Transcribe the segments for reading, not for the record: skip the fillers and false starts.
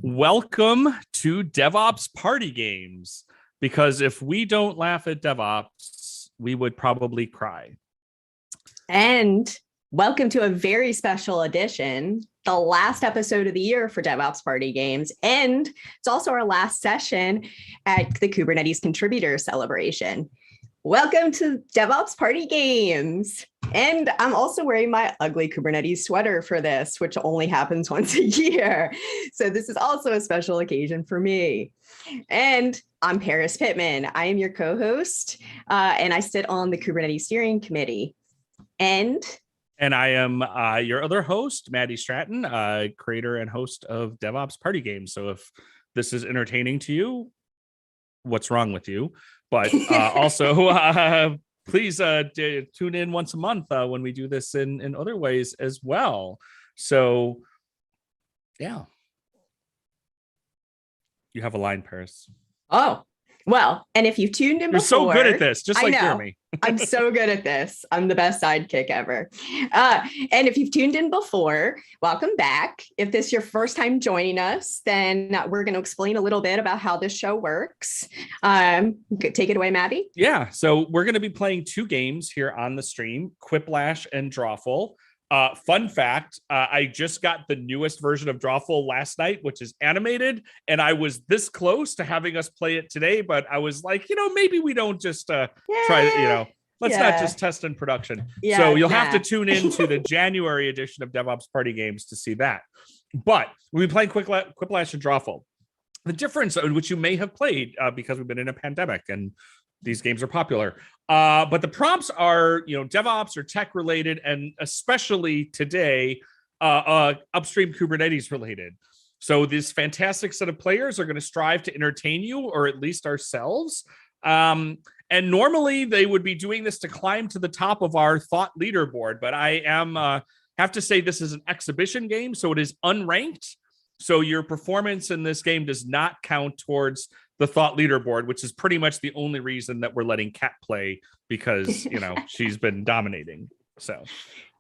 Welcome to DevOps Party Games, because if we don't laugh at DevOps, we would probably cry. And welcome to a very special edition, the last episode of the year for DevOps Party Games. And it's also our last session at the Kubernetes Contributor Celebration. Welcome to DevOps Party Games. And I'm also wearing my ugly Kubernetes sweater for this, which only happens once a year. So this is also a special occasion for me. And I'm Paris Pittman. I am your co-host, and I sit on the Kubernetes Steering Committee. And I am your other host, Maddie Stratton, creator and host of DevOps Party Games. So if this is entertaining to you, what's wrong with you? But also, please tune in once a month when we do this in other ways as well. So, yeah. You have a line, Paris. Oh, well, and if you've tuned in You're before. so good at this, just like Jeremy. I'm so good at this. I'm the best sidekick ever. And if you've tuned in before, welcome back. If this is your first time joining us, then we're going to explain a little bit about how this show works. Take it away, Maddie. Yeah, so we're going to be playing two games here on the stream, Quiplash and Drawful. Fun fact, I just got the newest version of Drawful last night, which is animated, and I was this close to having us play it today, but I was like, maybe we don't just try to, let's not just test in production. So you'll have to tune in to the January edition of DevOps Party Games to see that. But we've been playing Quiplash and Drawful. The difference, which you may have played because we've been in a pandemic and these games are popular. But the prompts are, DevOps or tech related, and especially today, upstream Kubernetes related. So this fantastic set of players are going to strive to entertain you, or at least ourselves. And normally they would be doing this to climb to the top of our thought leaderboard. But I have to say this is an exhibition game, so it is unranked. So your performance in this game does not count towards the thought leaderboard, which is pretty much the only reason that we're letting Kat play, because she's been dominating. So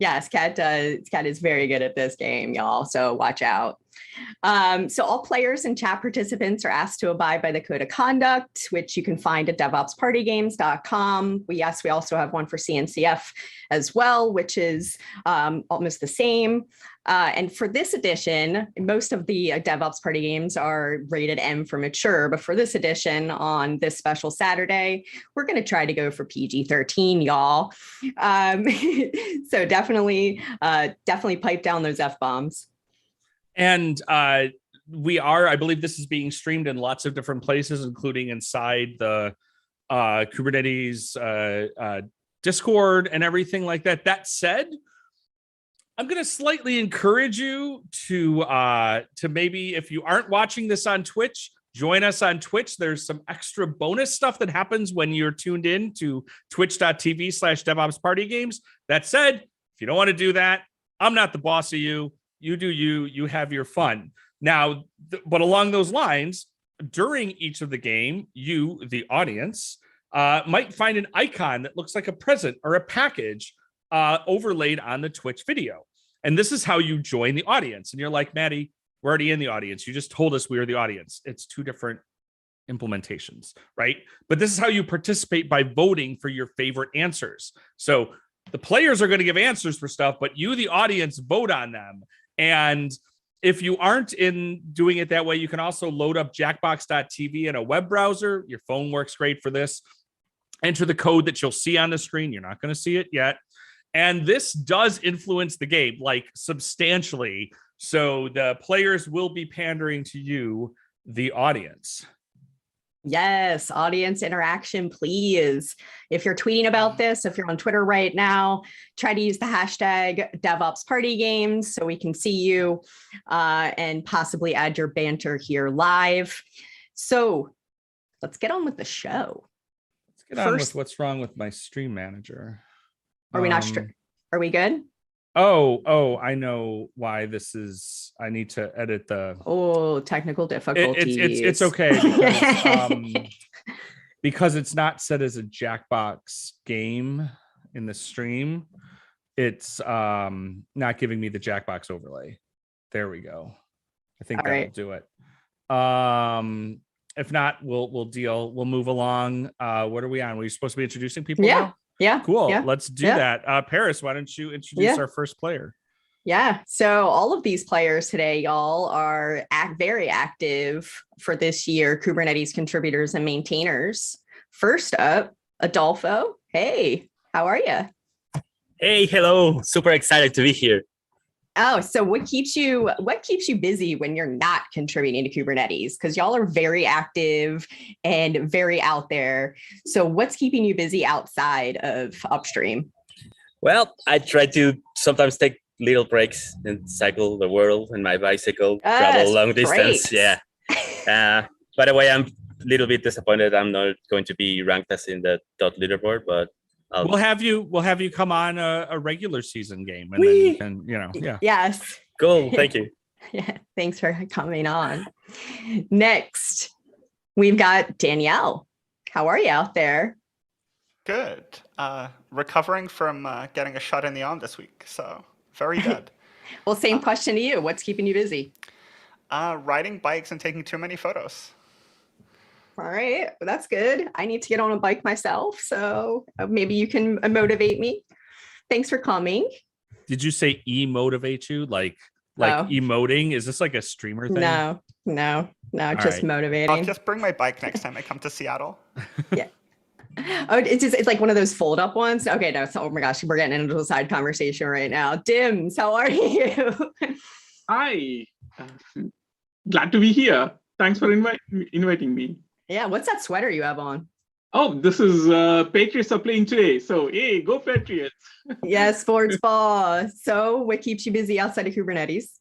yes, Kat is very good at this game, y'all, so watch out. So all players and chat participants are asked to abide by the code of conduct, which you can find at DevOpsPartyGames.com. We also have one for CNCF as well, which is almost the same. And for this edition, most of the DevOps Party Games are rated M for mature, but for this edition on this special Saturday, we're going to try to go for PG-13, y'all. So definitely pipe down those F-bombs. And I believe this is being streamed in lots of different places, including inside the Kubernetes Discord and everything like that. That said, I'm going to slightly encourage you to maybe, if you aren't watching this on Twitch, join us on Twitch. There's some extra bonus stuff that happens when you're tuned in to twitch.tv/DevOps Party Games. That said, if you don't want to do that, I'm not the boss of you. You do you have your fun. Now, but along those lines, during each of the game, you, the audience, might find an icon that looks like a present or a package overlaid on the Twitch video. And this is how you join the audience. And you're like, Maddie, we're already in the audience. You just told us we were the audience. It's two different implementations, right? But this is how you participate by voting for your favorite answers. So the players are going to give answers for stuff, but you, the audience, vote on them. And if you aren't doing it that way, you can also load up jackbox.tv in a web browser. Your phone works great for this. Enter the code that you'll see on the screen. You're not going to see it yet. And this does influence the game, like, substantially. So the players will be pandering to you, the audience. Yes, audience interaction, please. If you're tweeting about this, if you're on Twitter right now, try to use the hashtag DevOps Party Games so we can see you and possibly add your banter here live. So let's get on with the show. Let's get on with what's wrong with my stream manager. Are we not? Are we good? Oh, I know why this is. I need to edit the technical difficulties. It's okay because it's not set as a Jackbox game in the stream. It's not giving me the Jackbox overlay. There we go. I think that'll do it. If not, we'll move along. What are we on? We're supposed to be introducing people Yeah. now? Yeah. Cool. Yeah. Let's do Yeah. that. Paris, why don't you introduce our first player? Yeah. So all of these players today, y'all, are very active for this year, Kubernetes contributors and maintainers. First up, Adolfo. Hey, how are you? Hey, hello. Super excited to be here. Oh, so what keeps you busy when you're not contributing to Kubernetes? Because y'all are very active and very out there. So what's keeping you busy outside of upstream? Well, I try to sometimes take little breaks and cycle the world in my bicycle, travel long distance. Yeah. By the way, I'm a little bit disappointed I'm not going to be ranked as in the dot leaderboard, but we'll have you come on a regular season game, and then you can, yeah. Yes. Cool. Thank you. Yeah. Thanks for coming on. Next, we've got Danielle. How are you out there? Good. Recovering from getting a shot in the arm this week, so very good. Well, same question to you. What's keeping you busy? Riding bikes and taking too many photos. All right, well, that's good. I need to get on a bike myself, so maybe you can motivate me. Thanks for coming. Did you say motivate you? Like emoting? Is this like a streamer thing? No, just motivating. I'll just bring my bike next time I come to Seattle. Yeah. Oh, it's like one of those fold up ones. Okay, no, oh my gosh, we're getting into a side conversation right now. Dims, how are you? Hi, glad to be here. Thanks for inviting me. Yeah, what's that sweater you have on? Oh, this is Patriots are playing today. So, hey, go Patriots. Yes, sports ball. So what keeps you busy outside of Kubernetes?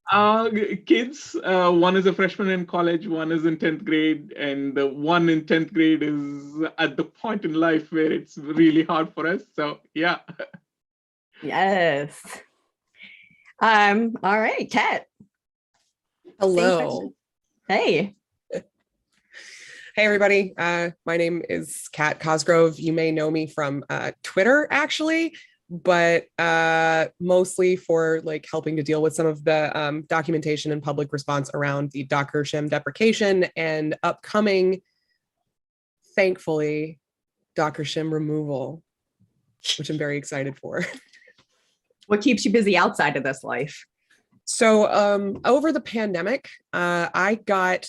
Kids, one is a freshman in college, one is in 10th grade, and the one in 10th grade is at the point in life where it's really hard for us. So, yeah. Yes. All right, Kat. Hello. Hey. Hey, everybody. My name is Kat Cosgrove. You may know me from Twitter, actually, but mostly for like helping to deal with some of the documentation and public response around the Docker shim deprecation and upcoming, thankfully, Docker shim removal, which I'm very excited for. What keeps you busy outside of this life? So over the pandemic, I got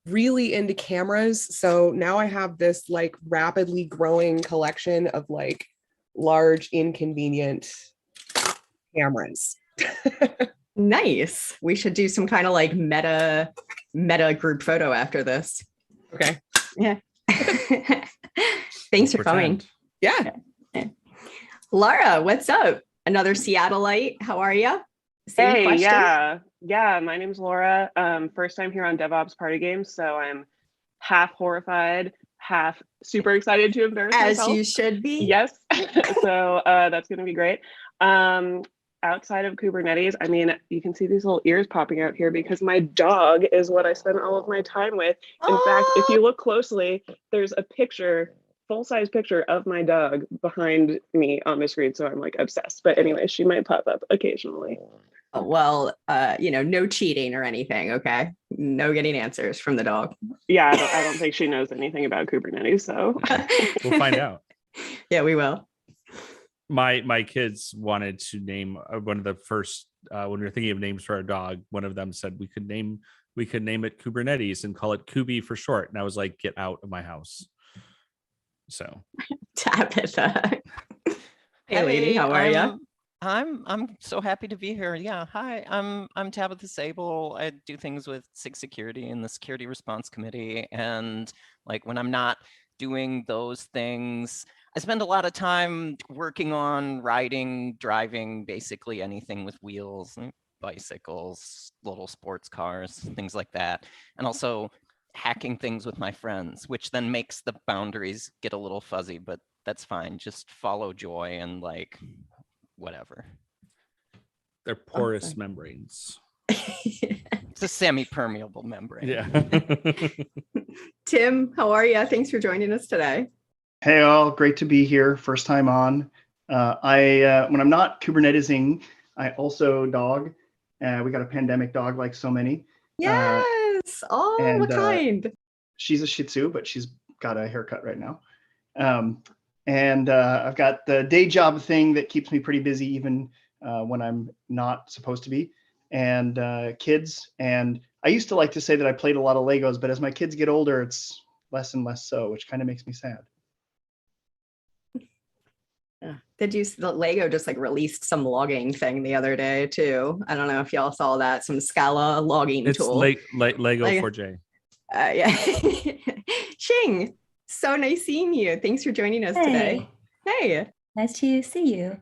really into cameras. So now I have this like rapidly growing collection of like large, inconvenient cameras. Nice. We should do some kind of like meta group photo after this. Okay. Yeah. Thanks for coming. Yeah. Laura, what's up? Another Seattleite. How are you? Same question? Yeah. My name's Laura. First time here on DevOps Party Games, so I'm half horrified, half super excited to embarrass myself. As you should be. Yes. So that's going to be great. Outside of Kubernetes, I mean, you can see these little ears popping out here because my dog is what I spend all of my time with. In fact, if you look closely, there's a picture, full-size picture of my dog behind me on the screen. So I'm like obsessed. But anyway, she might pop up occasionally. Well, no cheating or anything. Okay. No getting answers from the dog. Yeah, I don't think she knows anything about Kubernetes. So we'll find out. Yeah, we will. My kids wanted to name one of the first when we were thinking of names for our dog. One of them said we could name it Kubernetes and call it Kubi for short. And I was like, get out of my house. So Tabitha. Hey lady, how are you? I'm so happy to be here. Yeah, hi. I'm Tabitha Sable. I do things with SIG Security in the Security Response Committee, and like when I'm not doing those things, I spend a lot of time working on riding, driving, basically anything with wheels, bicycles, little sports cars, things like that, and also hacking things with my friends, which then makes the boundaries get a little fuzzy, but that's fine. Just follow joy and like whatever. They're porous membranes. It's a semi-permeable membrane. Yeah. Tim, how are you? Thanks for joining us today. Hey all, great to be here. First time on. When I'm not Kubernetesing, I also dog. We got a pandemic dog like so many. Yes. Yes. Oh, And, what kind? She's a Shih Tzu, but she's got a haircut right now. And I've got the day job thing that keeps me pretty busy even when I'm not supposed to be, and kids. And I used to like to say that I played a lot of Legos, but as my kids get older, it's less and less so, which kind of makes me sad. Did you see the Lego just like released some logging thing the other day too? I don't know if y'all saw that, some Scala logging It's tool. Lego 4J. Yeah. Xing, so nice seeing you. Thanks for joining us today. Hey. Nice to see you.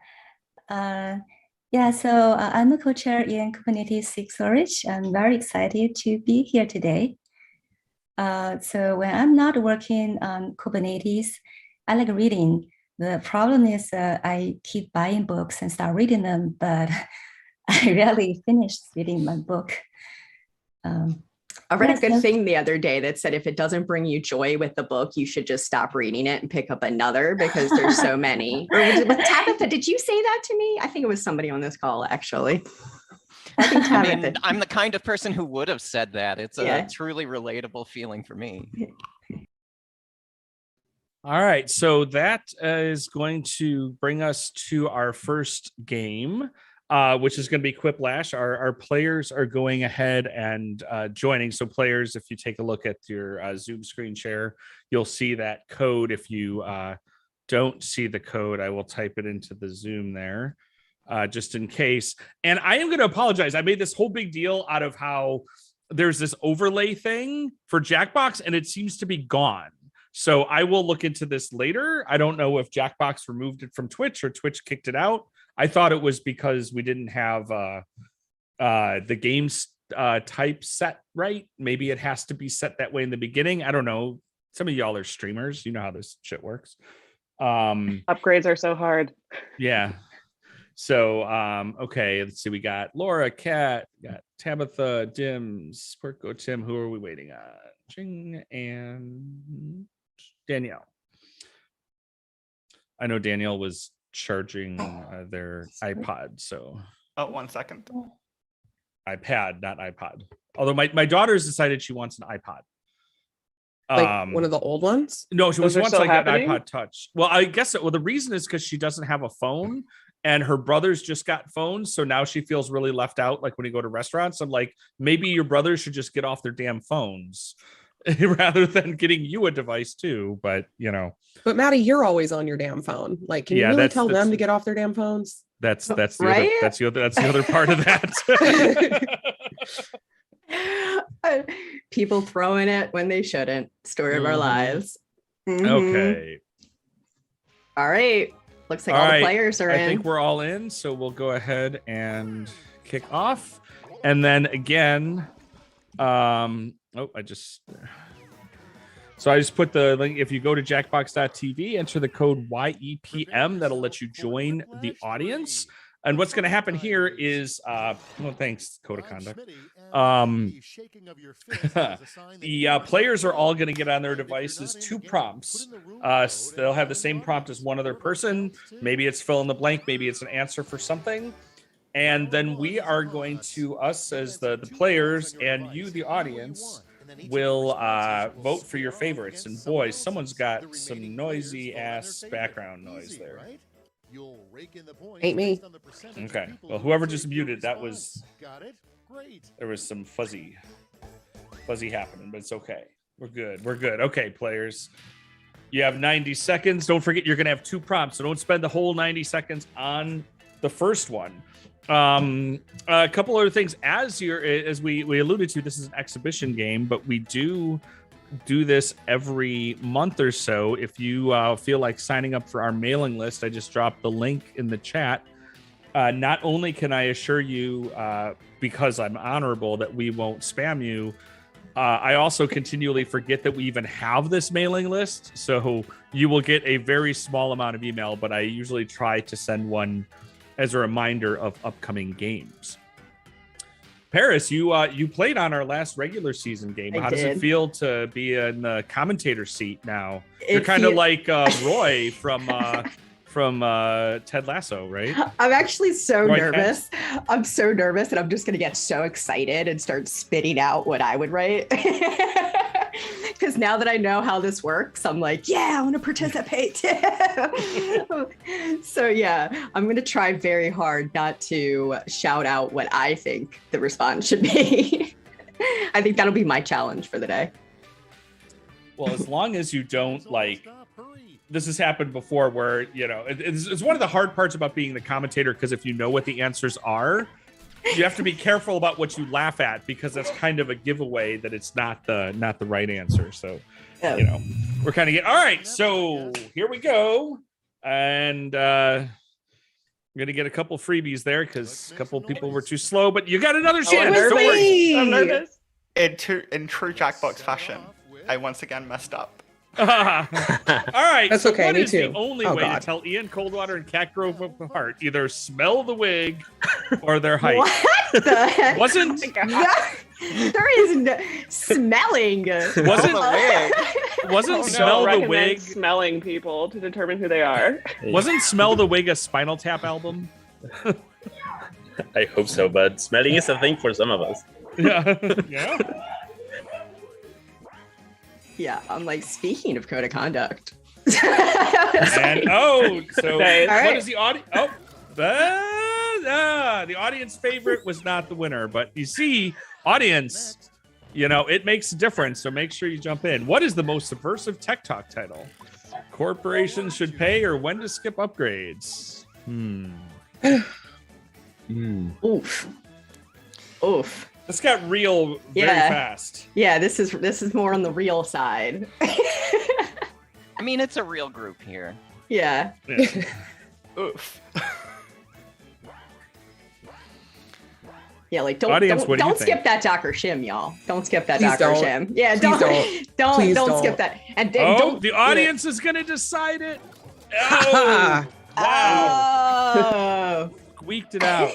Yeah, so I'm a co-chair in Kubernetes 6 Storage. I'm very excited to be here today. So when I'm not working on Kubernetes, I like reading. The problem is I keep buying books and start reading them, but I rarely finish reading my book. I read a good thing the other day that said if it doesn't bring you joy with the book, you should just stop reading it and pick up another because there's so many. Or Tabitha, did you say that to me? I think it was somebody on this call, actually. I mean, I'm the kind of person who would have said that. It's a truly relatable feeling for me. All right, so that is going to bring us to our first game, which is going to be Quiplash. Our players are going ahead and joining. So players, if you take a look at your Zoom screen share, you'll see that code. If you don't see the code, I will type it into the Zoom there, just in case. And I am going to apologize. I made this whole big deal out of how there's this overlay thing for Jackbox, and it seems to be gone. So I will look into this later. I don't know if Jackbox removed it from Twitch or Twitch kicked it out. I thought it was because we didn't have the games type set right. Maybe it has to be set that way in the beginning. I don't know. Some of y'all are streamers. You know how this shit works. Upgrades are so hard. Yeah. So, okay, let's see. We got Laura, Kat, got Tabitha, Dims, Porco, Tim. Who are we waiting on? Ching and Danielle. I know Danielle was charging their iPod, so. Oh, 1 second. iPad, not iPod. Although my daughter's decided she wants an iPod. Like one of the old ones? No, she wants still like happening? an iPod Touch. Well, I guess the reason is because she doesn't have a phone, and her brothers just got phones, so now she feels really left out. Like when you go to restaurants, I'm like, maybe your brothers should just get off their damn phones rather than getting you a device too. But you know. But Maddie, you're always on your damn phone. Like, can you really tell them to get off their damn phones? That's the right? That's the other part of that. People throwing it when they shouldn't. Story of our lives. Okay. All right. Looks like all the players are in. I think we're all in, so we'll go ahead and kick off. And then again, I just put the link. If you go to jackbox.tv, enter the code YEPM, that'll let you join the audience. And what's going to happen here is, thanks, Code of Conduct. The players are all going to get on their devices 2 prompts. They'll have the same prompt as one other person. Maybe it's fill in the blank. Maybe it's an answer for something. And then we are going to, us as the players and you, the audience, will vote for your favorites. And boy, someone's got some noisy ass background noise there. Ain't me. Okay. Well, whoever just muted, there was some fuzzy happening, but it's okay. We're good. Okay, players. You have 90 seconds. Don't forget you're gonna have 2 prompts, so don't spend the whole 90 seconds on the first one. A couple other things. As we alluded to, this is an exhibition game, but we do this every month or so. If you feel like signing up for our mailing list, I just dropped the link in the chat. Not only can I assure you, because I'm honorable, that we won't spam you, I also continually forget that we even have this mailing list. So you will get a very small amount of email, but I usually try to send one as a reminder of upcoming games. Paris, you played on our last regular season game. How does it feel to be in the commentator seat now? You're kind of like Roy from from Ted Lasso, right? I'm actually so Roy nervous. I'm so nervous that I'm just going to get so excited and start spitting out what I would write. Because now that I know how this works, I'm like, yeah, I want to participate too. So yeah, I'm going to try very hard not to shout out what I think the response should be. I think that'll be my challenge for the day. Well, as long as you don't like, this has happened before where, you know, it's one of the hard parts about being the commentator, because if you know what the answers are, you have to be careful about what you laugh at, because that's kind of a giveaway that it's not the right answer. So, you know, we're kind of getting, all right, so here we go. And I'm going to get a couple freebies there because a couple people were too slow, but you got another chance. Don't worry. I'm nervous. In true Jackbox fashion, I once again messed up. All right. That's so okay. what Me is too. the only Oh, way God. to tell Ian Coldwater and Cat Grove apart? Either smell the wig or their height. What the heck? Wasn't there is no smelling. wasn't Oh, smell the recommend wig? smelling people to determine who they are. Wasn't Smell the Wig a Spinal Tap album? I hope so, but smelling is a thing for some of us. Yeah. Yeah. Yeah, I'm like, speaking of code of conduct. And so Nice. what All is the audience? Oh, the audience favorite was not the winner, but you see, audience, you know, it makes a difference. So make sure you jump in. What is the most subversive tech talk title? Corporations should pay or when to skip upgrades? Oof. Oof. This got real very fast. Yeah, this is more on the real side. I mean, it's a real group here. Yeah. Yeah. Oof. Yeah, like don't Audience, what do you don't think? skip that Docker shim, y'all. Don't skip that Please Docker don't. shim. Yeah, Please Please don't don't. skip that. And Oh, don't the audience is going to decide it. Ha Oh, wow. Oh. Squeaked it out.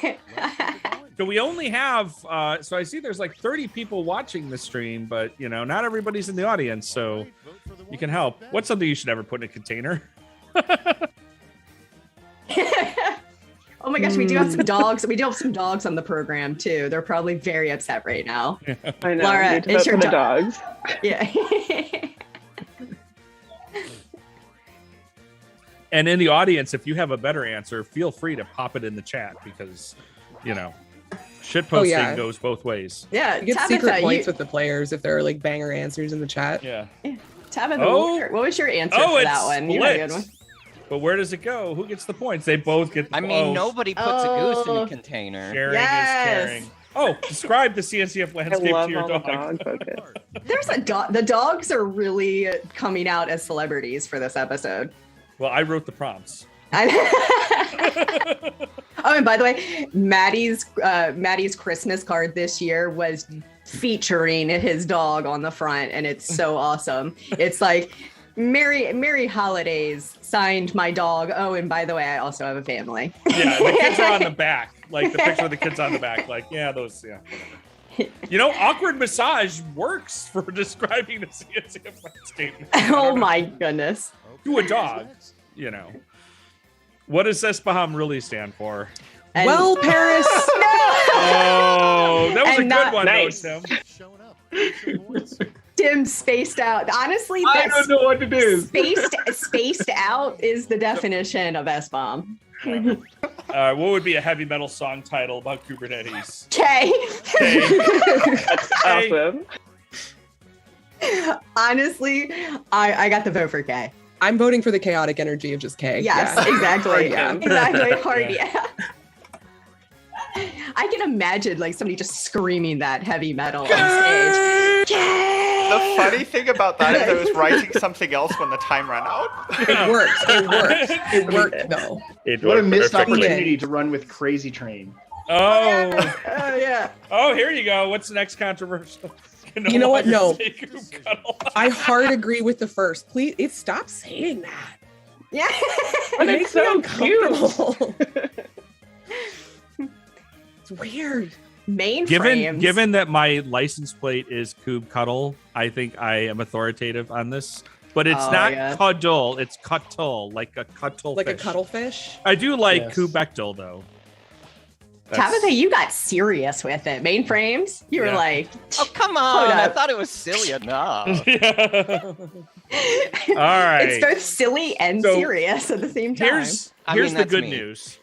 So we only have, so I see there's like 30 people watching the stream, but you know, not everybody's in the audience, so you can help. What's something you should ever put in a container? Oh my gosh, we do have some dogs. We do have some dogs on the program too. They're probably very upset right now. I know. Laura, Need to it's vote your for the dog. dogs. Yeah. And in the audience, if you have a better answer, feel free to pop it in the chat because, you know, shitposting goes both ways. Yeah. You get secret points with the players if there are like banger answers in the chat. Yeah. Tabitha, what was your answer Oh, for it's that one? You had a good split. one. But where does it go? Who gets the points? They both get the I mean, nobody puts a goose in a container. Sharing is caring. Oh, describe the CNCF I landscape love to your all the dog. dog focus. There's a dog. The dogs are really coming out as celebrities for this episode. Well, I wrote the prompts. Oh, and by the way, Maddie's Christmas card this year was featuring his dog on the front, and it's so awesome. It's like, Merry Holidays, signed my dog. Oh, and by the way, I also have a family. Yeah, the kids are on the back. Like the picture of the kids on the back. Like, yeah, those, yeah. You know, awkward massage works for describing the CNCF landscape. Oh my goodness. To a dog, you know. What does Espaham really stand for? And- Well, Paris. Oh, that was And a good one, nice. though, Tim. Tim spaced out. Honestly, I don't know what it is. Spaced out is the definition of S-bomb. What would be a heavy metal song title about Kubernetes? Okay. That's awesome. Honestly, I got the vote for K. I'm voting for the chaotic energy of just K. Yes, Yeah. exactly. Yeah. Exactly. Hard, yeah. I can imagine like somebody just screaming that heavy metal on stage. The funny thing about that is I was writing something else when the time ran out. It worked. It worked. It worked though. It What a worked missed perfectly. opportunity to run with Crazy Train. Oh, Oh yeah. oh, here you go. What's the next controversial? You know what? No. Say Coop Cuddle. I hard agree with the first. Please, stop saying that. Yeah. It makes me uncomfortable. It's weird. Mainframes. Given that my license plate is Coob Cuddle, I think I am authoritative on this. but it's Oh, not yeah. cuddle. It's cuttle, like a cuttlefish. Like a cuttlefish. I do like Yes. Kubectl though. That's- Tabitha, you got serious with it. Mainframes, you were Yeah. like, Oh, come Hold on. I up. thought it was silly enough. All right. It's both silly and So, serious at the same time. Here's I mean, the that's good me. news.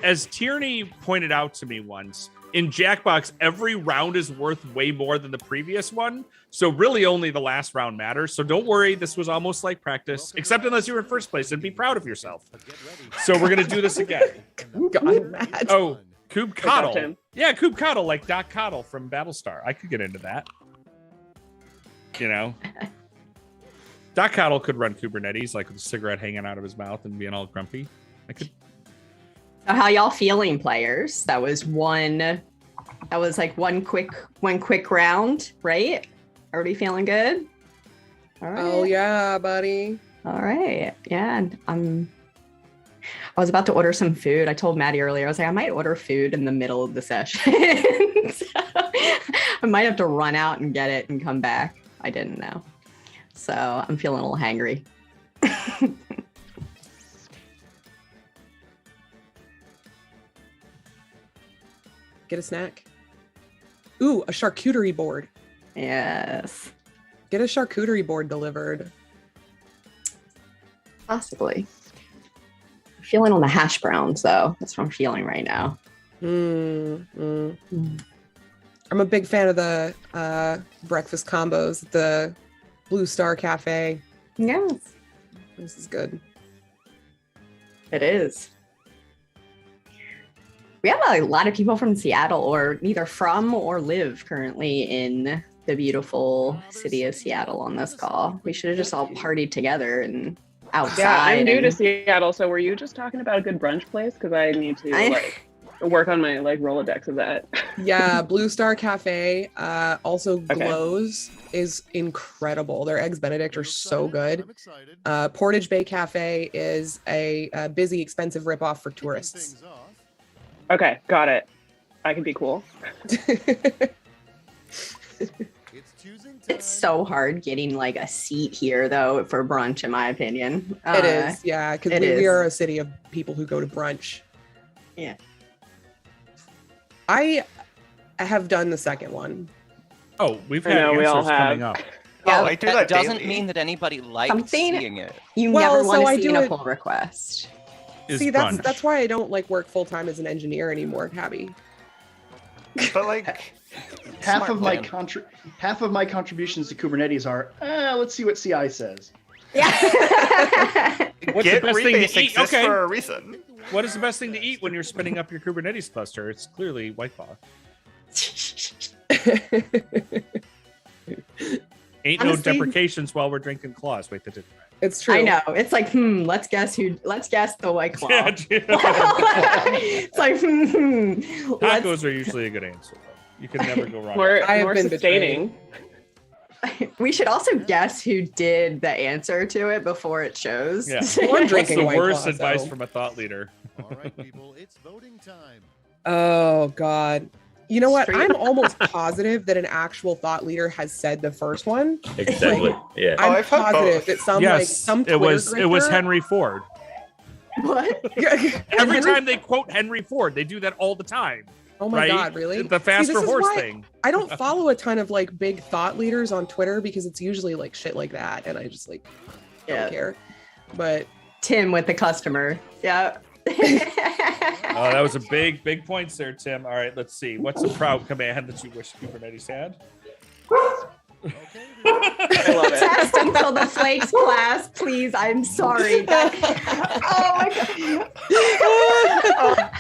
As Tierney pointed out to me once, in Jackbox, every round is worth way more than the previous one. So really only the last round matters. So don't worry, this was almost like practice, except unless you were in first place, and be proud of yourself. So we're gonna do this again. God, Matt. Oh, Koob Good job, Coddle. Tim. Yeah, Koob Coddle, like Doc Coddle from Battlestar. I could get into that. You know? Doc Coddle could run Kubernetes, like with a cigarette hanging out of his mouth and being all grumpy. I could. So how y'all feeling, players? That was like one quick round, right? Everybody feeling good? All right. Oh yeah, buddy. All right. Yeah. I was about to order some food. I told Maddie earlier, I was like, I might order food in the middle of the session. So, I might have to run out and get it and come back. I didn't know. So I'm feeling a little hangry. Get a snack. Ooh, a charcuterie board. Yes. Get a charcuterie board delivered. Possibly. I'm feeling on the hash browns, though. That's what I'm feeling right now. I'm a big fan of the breakfast combos at the Blue Star Cafe. Yes, This is good. it is. We have a lot of people from Seattle, or either from or live currently in the beautiful city of Seattle on this call. We should have just all partied together and outside. Yeah, I'm new to and- Seattle, so were you just talking about a good brunch place? Because I need to work on my Rolodex of that. Yeah, Blue Star Cafe also Okay. glows is incredible. Their eggs Benedict are so good. Portage Bay Cafe is a busy, expensive ripoff for tourists. Okay, got it. I can be cool. It's so hard getting like a seat here, though, for brunch, in my opinion. It is, yeah, because it we is. are a city of people who go to brunch. Yeah. I have done the second one. Oh, we've I had know, we all answers coming have. up. Yeah, Oh, I do That that doesn't daily. mean that anybody likes Something- seeing it. You Well, never so I want to see do a it- pull request. Is See, brunch. that's why I don't like work full time as an engineer anymore, Tabby. But like half Smart of my plan. half of my contributions to Kubernetes are let's see what CI says. Yeah. What's Get the best thing rebase to eat? exists Okay. for a reason. What is the best thing to eat when you're spinning up your Kubernetes cluster? It's clearly White Claw. Ain't no Honestly- deprecations while we're drinking claws. Wait, that didn't right. It's true. I know. It's like, let's guess the White Claw. Yeah, It's like, let's- tacos are usually a good answer. Though. You can never go wrong. More, I have more been sustaining. we should also guess who did the answer to it before it shows. Yeah. Well, I'm What's drinking the White worst Claw, advice so- from a thought leader? All right, people, it's voting time. Oh God. You know what? Straight- I'm almost positive that an actual thought leader has said the first one. Exactly. Yeah. I'm I've heard positive both. that some Yes, some it was Twitter grifter- Henry Ford. What? Every time they quote Henry Ford, they do that all the time. Oh my right? God, really? The See, faster this is horse why thing. I don't follow a ton of like big thought leaders on Twitter because it's usually like shit like that, and I just like don't Yeah. care. But Tim with the customer. Yeah. Oh, that was a big points there, Tim. All right, let's see. What's a proud command that you wish Kubernetes had? I love it. Test until the flakes class, please. I'm sorry. Oh my God.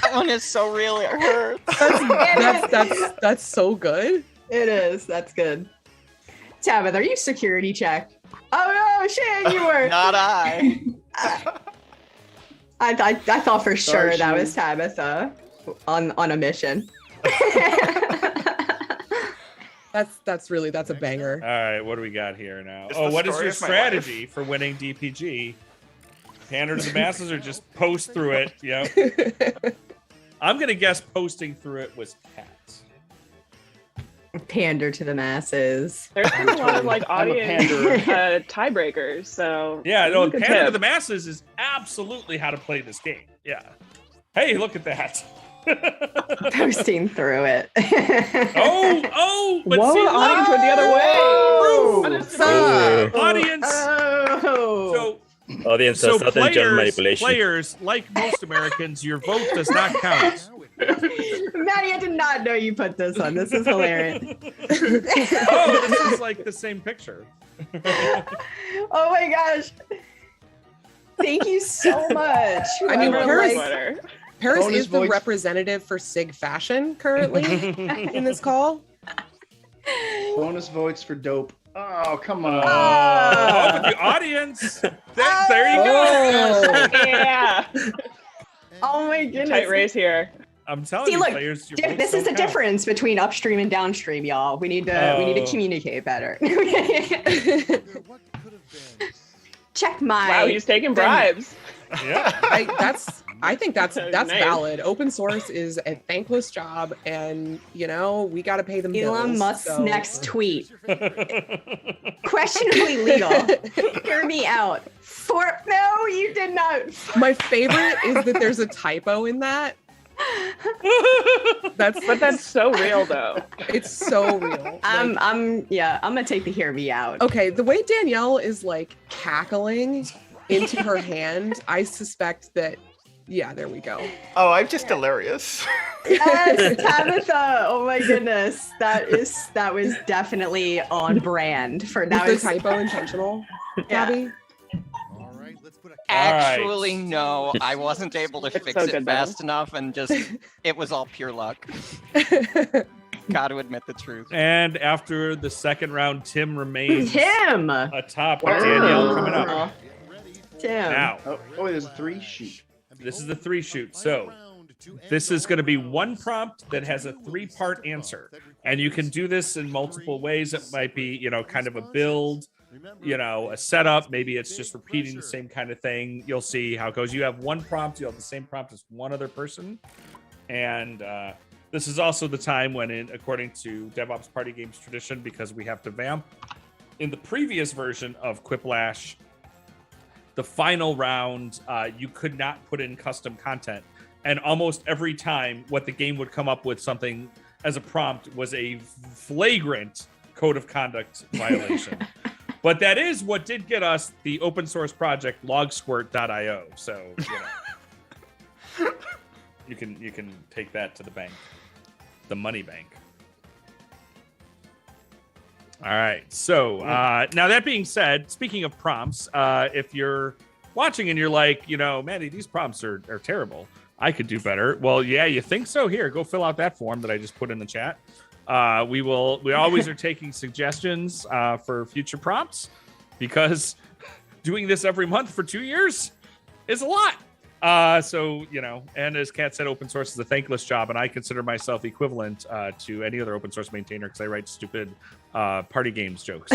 That one is so real. It hurts. that's so good. It is. That's good. Tabitha, are you security check? Oh no, shit, you were. Not I. I thought for sure Sorry, that Shane. was Tabitha on a mission. That's a banger. All right, what do we got here now? It's Oh, the what is story your of my strategy for winning DPG? Pander to the masses or just post through it? Yep. I'm gonna guess posting through it was cats. Pander to the masses. There's been a lot of like I'm a audience panderer. tiebreakers. So Yeah, no, good Pander to tip. the Masses is absolutely how to play this game. Yeah. Hey, look at that. Posting through it. Oh, but Whoa, see, the audience went the other way. Oh, What is so- audience. Oh. Audience So does not enjoy manipulation. players, like most Americans, your vote does not count. Maddie, I did not know you put this on. This is hilarious. Oh, this is like the same picture. Oh my gosh. Thank you so much. I mean, Whoever Paris- likes- Paris Bonus is the voice. representative for Sig Fashion currently in this call. Bonus votes for dope. Oh, come on. Oh, but the audience. There you go. Yeah. Oh my goodness. Tight race here. I'm telling See, you, look, players. Your votes this is don't the count. difference between upstream and downstream, y'all. We need to Oh. communicate better. Check my Wow, he's taking bribes. Yeah. I think that's Nice. valid. Open source is a thankless job, and we got to pay them Elon bills, Musk's so- next tweet. Questionably legal. Hear me out. No, you did not. My favorite is that there's a typo in that. But that's so real though. It's so real. I'm gonna take the hear me out. Okay, the way Danielle is like cackling into her hand, I suspect that. Yeah, there we go. Oh, I'm just delirious. Yes, Tabitha. Oh my goodness, that was definitely on brand for that. Was the typo intentional, Yeah. Gabby? All right, let's put a Actually, no, I wasn't able to It's fix so it good, fast enough, and just it was all pure luck. Got to admit the truth. And after the second round, Tim remains Tim. atop with Danielle coming up. Tim. Now, Oh, there's a 3 shoot. this is the 3 shoot. So this is going to be one prompt that has a 3-part answer. And you can do this in multiple ways. It might be, kind of a build, a setup. Maybe it's just repeating the same kind of thing. You'll see how it goes. You have one prompt. You have the same prompt as one other person. And this is also the time when, according to DevOps Party Games tradition, because we have to vamp, in the previous version of Quiplash, the final round, you could not put in custom content. And almost every time what the game would come up with something as a prompt was a flagrant code of conduct violation. But that is what did get us the open source project logsquirt.io. So, you can take that to the bank, the money bank. All right. So now that being said, speaking of prompts, if you're watching and you're like, Maddie, these prompts are terrible. I could do better. Well, yeah, you think so? Here, go fill out that form that I just put in the chat. We always are taking suggestions for future prompts, because doing this every month for 2 years is a lot. And as Kat said, open source is a thankless job, and I consider myself equivalent to any other open source maintainer because I write stupid party games jokes.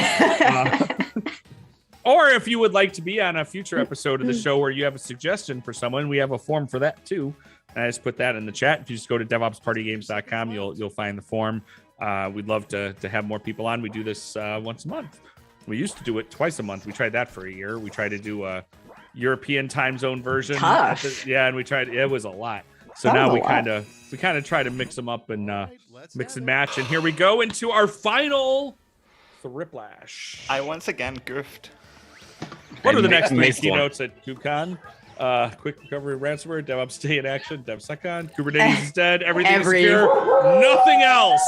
Or if you would like to be on a future episode of the show where you have a suggestion for someone, we have a form for that too. And I just put that in the chat. If you just go to DevOpsPartyGames.com, you'll find the form. We'd love to have more people on. We do this once a month. We used to do it twice a month. We tried that for a year. We tried to do a European time zone version. Tough. And we tried. It was a lot. So That now was we a lot. kind of try to mix them up and mix and match. And here we go into our final Thriplash. I once again goofed. What are the And next 3 mixed one. keynotes at KubeCon? Quick recovery ransomware, DevOps stay in action, DevSecOn, Kubernetes is dead, everything is secure, nothing else.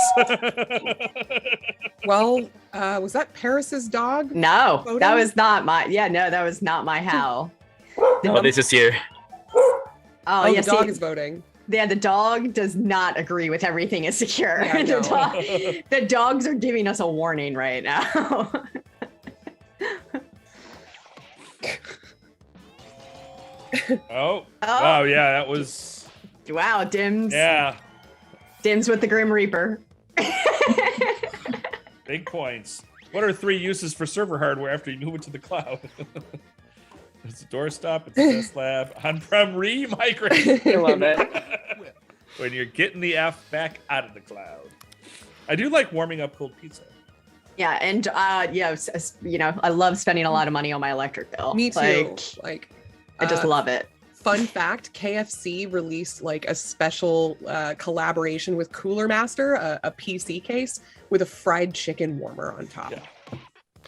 Well, was that Paris's dog? No, Voting? that was not my. Yeah, no, that was not my howl. Oh, this is here. Oh, the yes, dog is voting. Yeah, the dog does not agree with everything is secure. Yeah, I know. the dogs are giving us a warning right now. Oh, yeah, that was, Wow, Dims. yeah, Dims with the Grim Reaper. big points. What are 3 uses for server hardware after you move it to the cloud? It's a doorstop, it's a test lab, on-prem re-migrate. I love it. When you're getting the F back out of the cloud. I do like warming up cold pizza. Yeah, and I love spending a lot of money on my electric bill. Me too. I just love it. Fun fact, KFC released like a special collaboration with Cooler Master, a PC case with a fried chicken warmer on top.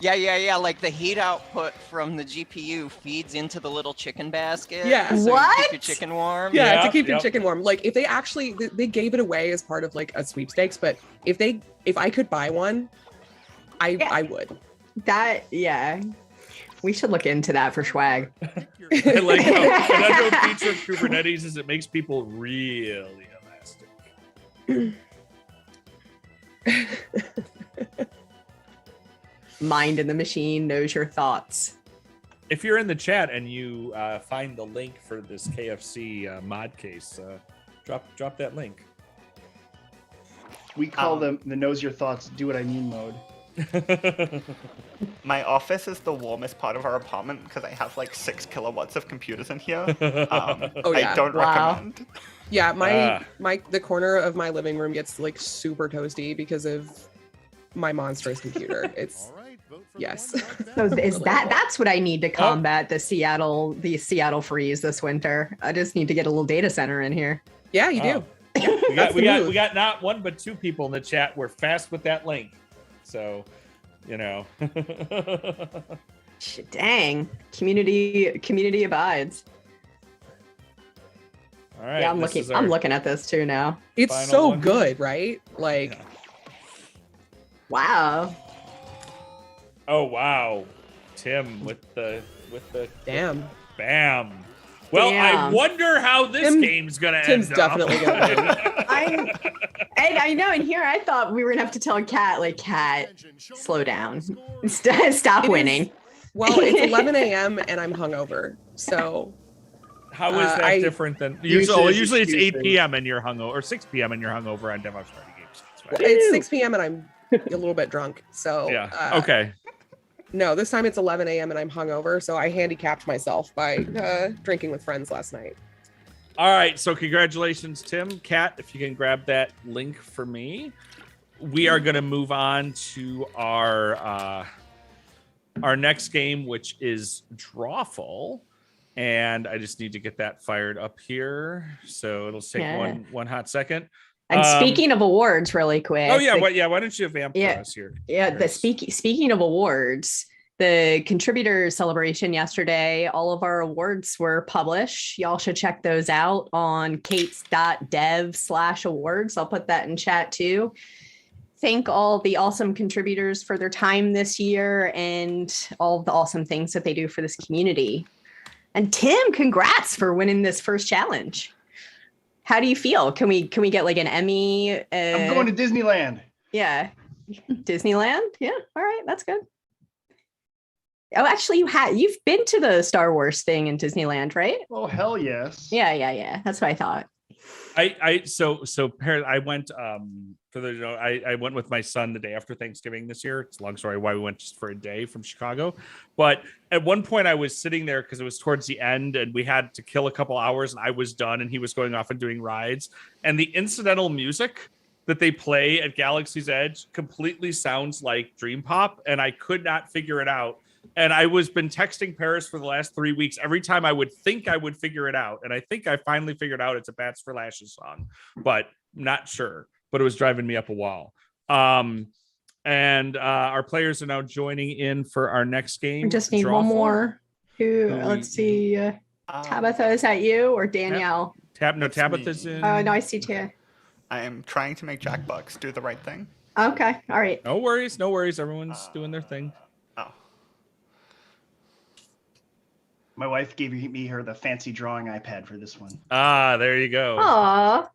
Yeah. Like the heat output from the GPU feeds into the little chicken basket. Yeah. So What? You keep your chicken warm. Yeah, to keep your chicken warm. Like if they actually, they gave it away as part of like a sweepstakes, but if I could buy one, I would. We should look into that for swag. I like how another feature of Kubernetes is it makes people really elastic. Mind in the machine knows your thoughts. If you're in the chat and you find the link for this KFC mod case, drop that link. We call them the knows your thoughts, do what I mean mode. My office is the warmest part of our apartment because I have like 6 kilowatts of computers in here. I don't recommend. Yeah, the corner of my living room gets like super toasty because of my monstrous computer. It's yes. So that's what I need to combat the Seattle freeze this winter. I just need to get a little data center in here. Yeah, you do. We got not one but 2 people in the chat. We're fast with that link. So, Dang. Community abides. All right. Yeah, I'm looking at this too now. It's so good, right? Like wow. Oh wow. Tim with the damn. Bam. Well, Damn. I wonder how this game's gonna end. Tim's definitely gonna win. I know, and here I thought we were gonna have to tell Kat, slow down. Stop winning. Well, it's 11 a.m. and I'm hungover. So how is that different than usually it's 8 p.m. and you're hungover, or 6 p.m. and you're hungover on DevOps Party Games. It's 6 p.m. and I'm a little bit drunk. So yeah. Okay. No, this time it's 11 a.m. and I'm hungover, so I handicapped myself by drinking with friends last night. All right, so congratulations, Tim. Kat, if you can grab that link for me. We are going to move on to our next game, which is Drawful, and I just need to get that fired up here. So it'll take one hot second. And speaking of awards, really quick. Oh yeah, why don't you vamp for us here? Yeah, speaking of awards, the contributor celebration yesterday, all of our awards were published. Y'all should check those out on kates.dev/awards. I'll put that in chat too. Thank all the awesome contributors for their time this year and all of the awesome things that they do for this community. And Tim, congrats for winning this first challenge. How do you feel? Can we get like an Emmy? I'm going to Disneyland. Yeah. Disneyland? Yeah. All right. That's good. Oh, actually, you've been to the Star Wars thing in Disneyland, right? Oh, hell yes. Yeah. That's what I thought. I went I went with my son the day after Thanksgiving this year. It's a long story why we went just for a day from Chicago. But at one point I was sitting there because it was towards the end and we had to kill a couple hours and I was done and he was going off and doing rides. And the incidental music that they play at Galaxy's Edge completely sounds like Dream Pop, and I could not figure it out. And I was been texting Paris for the last 3 weeks. Every time I would think I would figure it out. And I think I finally figured out it's a Bats for Lashes song, but not sure. But it was driving me up a wall. And our players are now joining in for our next game. We just need one more. Let's see. Tabitha, is that you or Danielle? Tabitha's in. Oh, no, I see too. I am trying to make Jackbox do the right thing. Okay. All right. No worries. Everyone's doing their thing. My wife gave me the fancy drawing iPad for this one. There you go. Aww.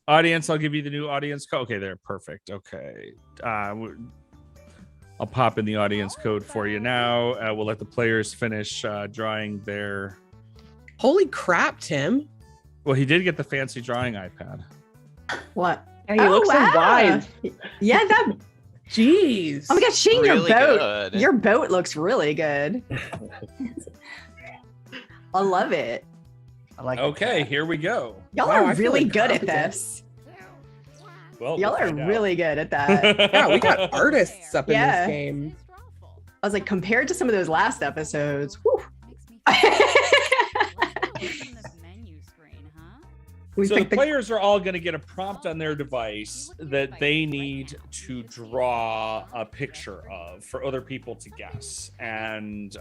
Audience, I'll give you the new audience code. Okay, there, perfect. Okay. I'll pop in the audience code for you now. We'll let the players finish drawing their... Holy crap, Tim. Well, he did get the fancy drawing iPad. What? And he looks so wise. Yeah, that... Jeez. Oh my gosh, Shane, Really your boat. good. Your boat looks really good. I love it. I like Okay, here we go. Y'all Wow, are I feel really like good at competent. this. Well, Y'all are really good at that. Yeah, we got artists up in Yeah. this game. I was like, compared to some of those last episodes, whew. We So the picked the- players are all going to get a prompt on their device that they need to draw a picture of for other people to guess. And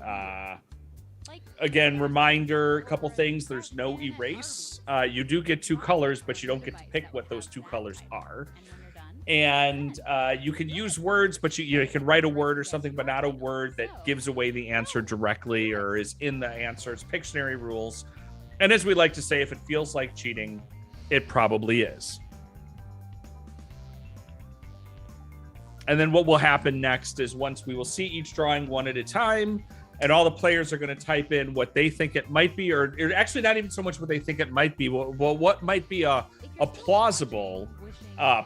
again, reminder, a couple things. There's no erase. You do get 2 colors, but you don't get to pick what those 2 colors are. And you can use words, but you can write a word or something, but not a word that gives away the answer directly or is in the answer. It's Pictionary rules. And as we like to say, if it feels like cheating, it probably is. And then what will happen next is once we will see each drawing one at a time, and all the players are going to type in what they think it might be, or actually not even so much what they think it might be, well, what might be a plausible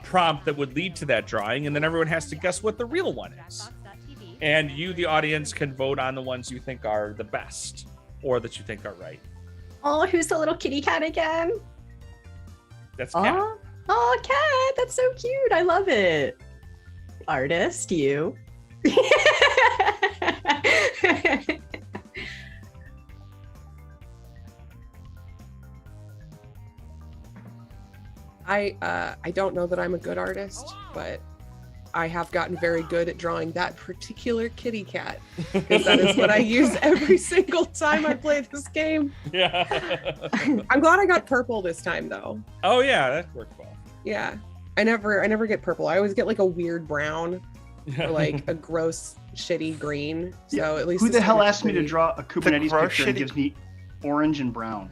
prompt that would lead to that drawing, and then everyone has to guess what the real one is. And you, the audience, can vote on the ones you think are the best or that you think are right. Oh, who's the little kitty cat again? That's Cat. Oh, Cat, that's so cute. I love it. Artist, you. I don't know that I'm a good artist, but I have gotten very good at drawing that particular kitty cat, because that is what I use every single time I play this game. Yeah. I'm glad I got purple this time though. Oh yeah, that worked well. Yeah. I never get purple. I always get like a weird brown or like a gross shitty green. So at least who the this hell time it's asked me to pretty. draw a Kubernetes gross picture and shitty- gives me orange and brown?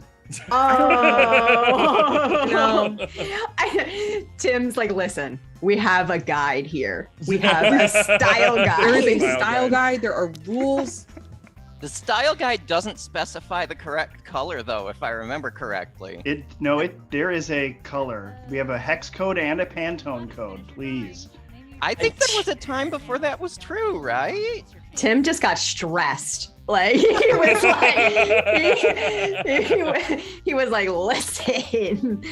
Oh No. Tim's like, listen, we have a guide here. We have a style There is a guide. style guide. There are rules. The style guide doesn't specify the correct color, though, if I remember correctly. There is a color. We have a hex code and a Pantone code, please. I think there was a time before that was true, right? Tim just got stressed. Like he was like, he was like, listen,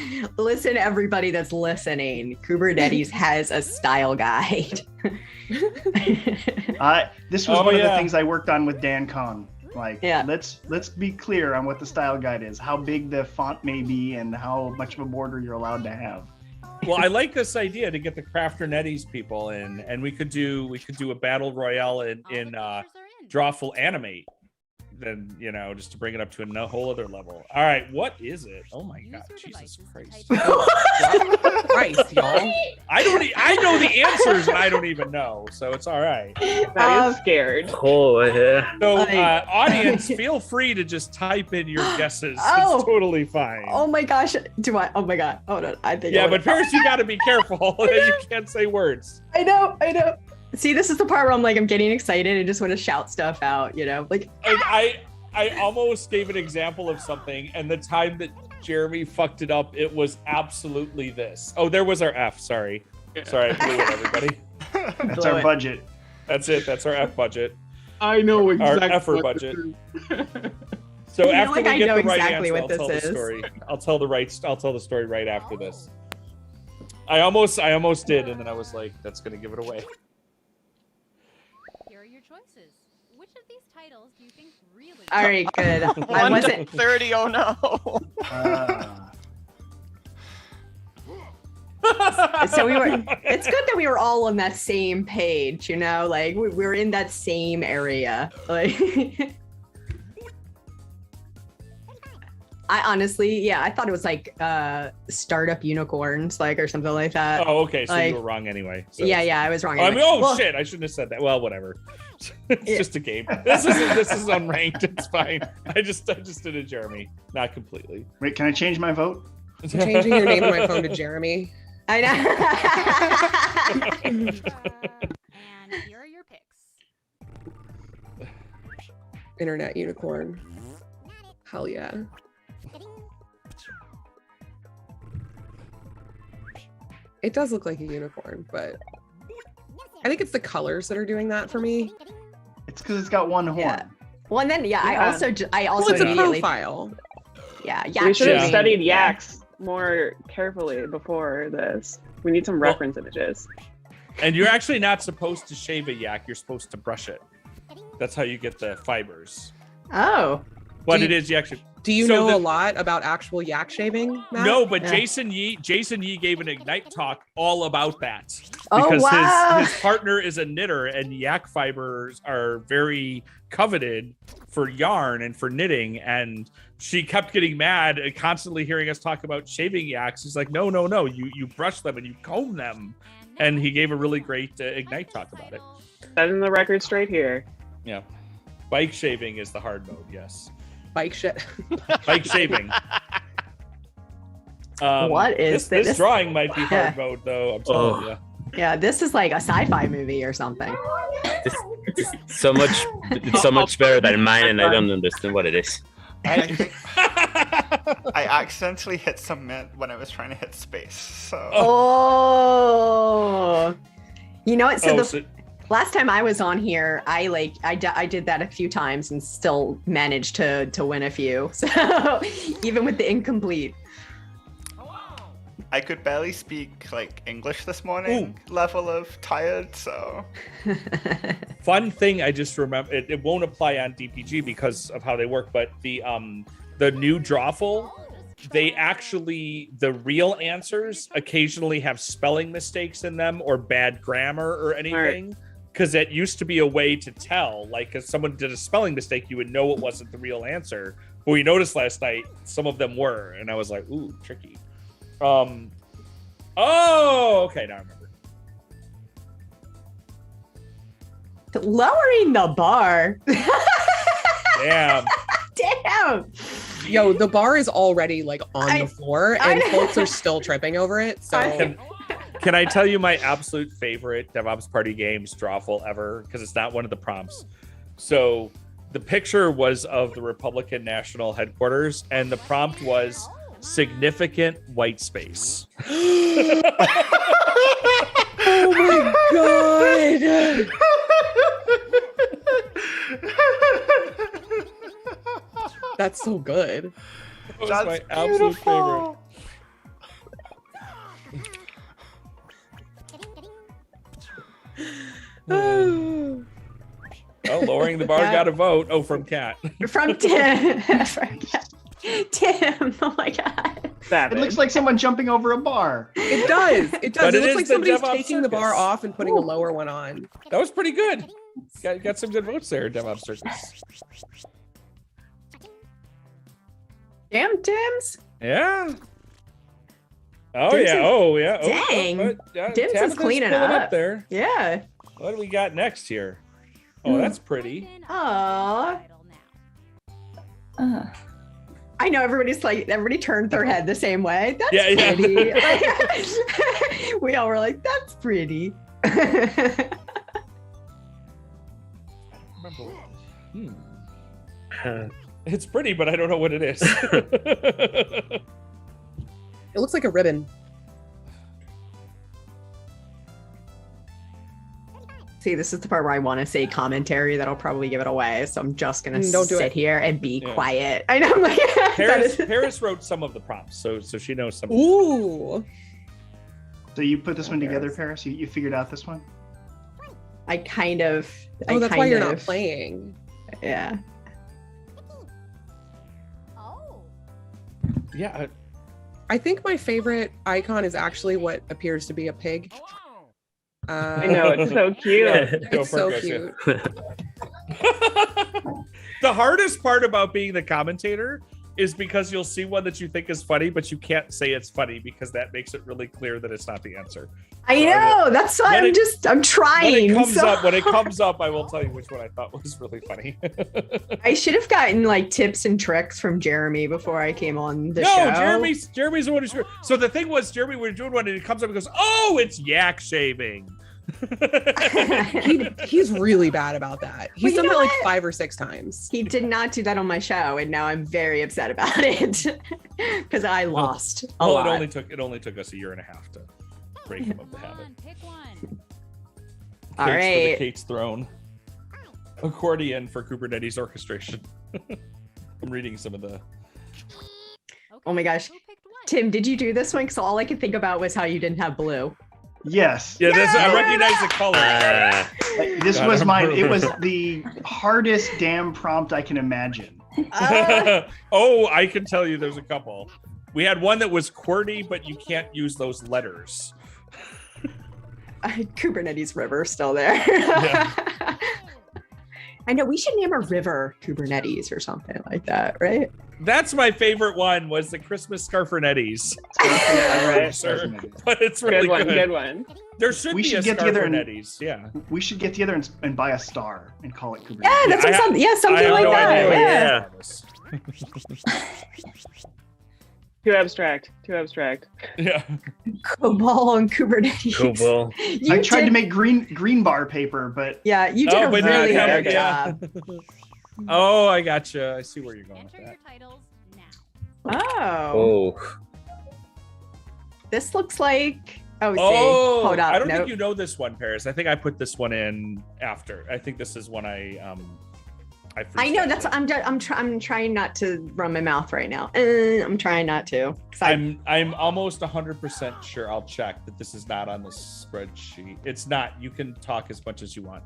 everybody that's listening. Kubernetes has a style guide. This was one of the things I worked on with Dan Kahn. Like, Yeah. let's be clear on what the style guide is, how big the font may be, and how much of a border you're allowed to have. Well, I like this idea to get the Crafternettes people in, and we could do a battle royale in Drawful Animate. Then, just to bring it up to a whole other level. All right, what is it? Oh my God, Jesus Christ! Christ, y'all. I know the answers, and I don't even know, so it's all right. That is scared. Oh, yeah. So, audience, feel free to just type in your guesses. Oh. It's totally fine. Oh my gosh, do I? Oh my God, hold on. I think. Yeah, but Paris, you got to be careful that you can't say words. I know. See, this is the part where I'm getting excited and just want to shout stuff out, like. I almost gave an example of something, and the time that Jeremy fucked it up, it was absolutely this. Oh, there was our F. Sorry, I blew it, everybody. That's our budget. That's it. That's our F budget. I know exactly. Our effer what budget. this is. So I after feel like we I get know the right exactly answer, what I'll this tell the is. story. I'll tell the story right after this. I almost did, and then I was like, "That's gonna give it away." Here are your choices. Which of these titles do you think really? All right, good. I 1 wasn't. to 30. Oh no. So we were. It's good that we were all on that same page, like we were in that same area. Like, I honestly, I thought it was like startup unicorns, or something like that. Oh, okay. So Like- you were wrong anyway. So Yeah, I was wrong. I mean, anyway. Well, shit! I shouldn't have said that. Well, whatever. It's just a game. This is unranked. It's fine. I just did it, Jeremy. Not completely. Wait, can I change my vote? I'm changing your name on my phone to Jeremy. I know. And here are your picks. Internet unicorn. Hell yeah. It does look like a unicorn, but I think it's the colors that are doing that for me. It's because it's got one horn. Yeah. Well, and then I Yeah. also Well, it's a immediately. profile. Yeah, We should have Yeah. studied yaks more carefully before this. We need some reference images. And you're actually not supposed to shave a yak. You're supposed to brush it. That's how you get the fibers. Oh. But it is you actually. Do you know a lot about actual yak shaving, Matt? No, but Jason Yee gave an McKnight talk all about that. Oh, because wow. his partner is a knitter, and yak fibers are very coveted for yarn and for knitting. And she kept getting mad and constantly hearing us talk about shaving yaks. She's like, no, you brush them and you comb them. And he gave a really great McKnight talk about it. Setting the record straight here. Yeah. Bike shaving is the hard mode, yes. Bike shit. Bike shaving. What is this drawing might be hard mode, though. I'm telling you. Yeah, this is like a sci-fi movie or something. It's so much better than mine, and I don't understand what it is. I accidentally hit submit when I was trying to hit space. So. Oh. You know what? So last time I was on here, I did that a few times and still managed to win a few. So even with the incomplete. I could barely speak like English this morning. Level of tired, so. Fun thing, I just remember it won't apply on DPG because of how they work, but the new Drawful, the real answers occasionally have spelling mistakes in them or bad grammar or anything. Because it used to be a way to tell, like if someone did a spelling mistake, you would know it wasn't the real answer. But we noticed last night some of them were, and I was like, ooh, tricky. Okay, now I remember. Lowering the bar. Damn. Yo, the bar is already like on the floor, and folks are still tripping over it. So. Can I tell you my absolute favorite DevOps Party Games drawful ever? Because it's not one of the prompts. So the picture was of the Republican National Headquarters, and the prompt was significant white space. Oh my God. That's so good. That was my absolute favorite. Oh, lowering the bar got a vote. Oh, from Kat. From Tim. Tim. Oh my God. It looks like someone jumping over a bar. It does. It does. But It looks like somebody's DevOps taking the bar off and putting a lower one on. That was pretty good. Got some good votes there, DevOps Circus. Damn, Tims. Yeah. Oh, Dims yeah. is- Oh, yeah. Dang. Dims is Tabitha's cleaning pulling up. there. Yeah. What do we got next here? Oh, that's pretty. Aww. I know everybody turned their head the same way. That's pretty. We all were like, that's pretty. It's pretty, but I don't know what it is. It looks like a ribbon. See, this is the part where I want to say commentary that'll probably give it away. So I'm just going to Don't do sit it. here and be quiet. I know. I'm like, Paris wrote some of the prompts, so she knows some. Ooh. So you put this one together, Paris? You figured out this one? I kind of. Oh, that's why you're not playing. Yeah. Yeah. I think my favorite icon is actually what appears to be a pig. I know, it's so cute. It's so cute. The hardest part about being the commentator is because you'll see one that you think is funny, but you can't say it's funny because that makes it really clear that it's not the answer. I know. That's why I'm trying. When it comes up, I will tell you which one I thought was really funny. I should have gotten like tips and tricks from Jeremy before I came on the show. No, Jeremy's the one who's. So the thing was, Jeremy, we were doing one and it comes up and goes, "Oh, it's yak shaving." He's really bad about that. He's done that like 5 or 6 times. He did not do that on my show, and now I'm very upset about it because I lost a lot. It only took us a year and a half to break him of the habit. All right. Kate's throne. Accordion for Kubernetes orchestration. I'm reading some of the. Oh my gosh. Tim, did you do this one? Because all I could think about was how you didn't have blue. Yes. Yeah, I recognize the color. This was mine. It was the hardest damn prompt I can imagine. Oh, I can tell you there's a couple. We had one that was QWERTY, but you can't use those letters. Kubernetes river still there. Yeah. I know we should name a river Kubernetes or something like that, right? That's my favorite one, was the Christmas Scarfernettes. But it's really Good one. There should be a Scarfernettes. Yeah. We should get together and buy a star and call it Kubernetes. Yeah, that's something like that. Too abstract. Yeah. COBOL and Kubernetes. COBOL. I tried to make green bar paper, but yeah, you did a really good job. Oh, I gotcha. I see where you're going with Enter that. your titles now. Oh. This looks like. Oh, hold up. I don't think you know this one, Paris. I think I put this one in after. I think this is one I know that's. I'm trying not to run my mouth right now. I'm trying not to. I'm almost 100% sure. I'll check that this is not on the spreadsheet. It's not. You can talk as much as you want.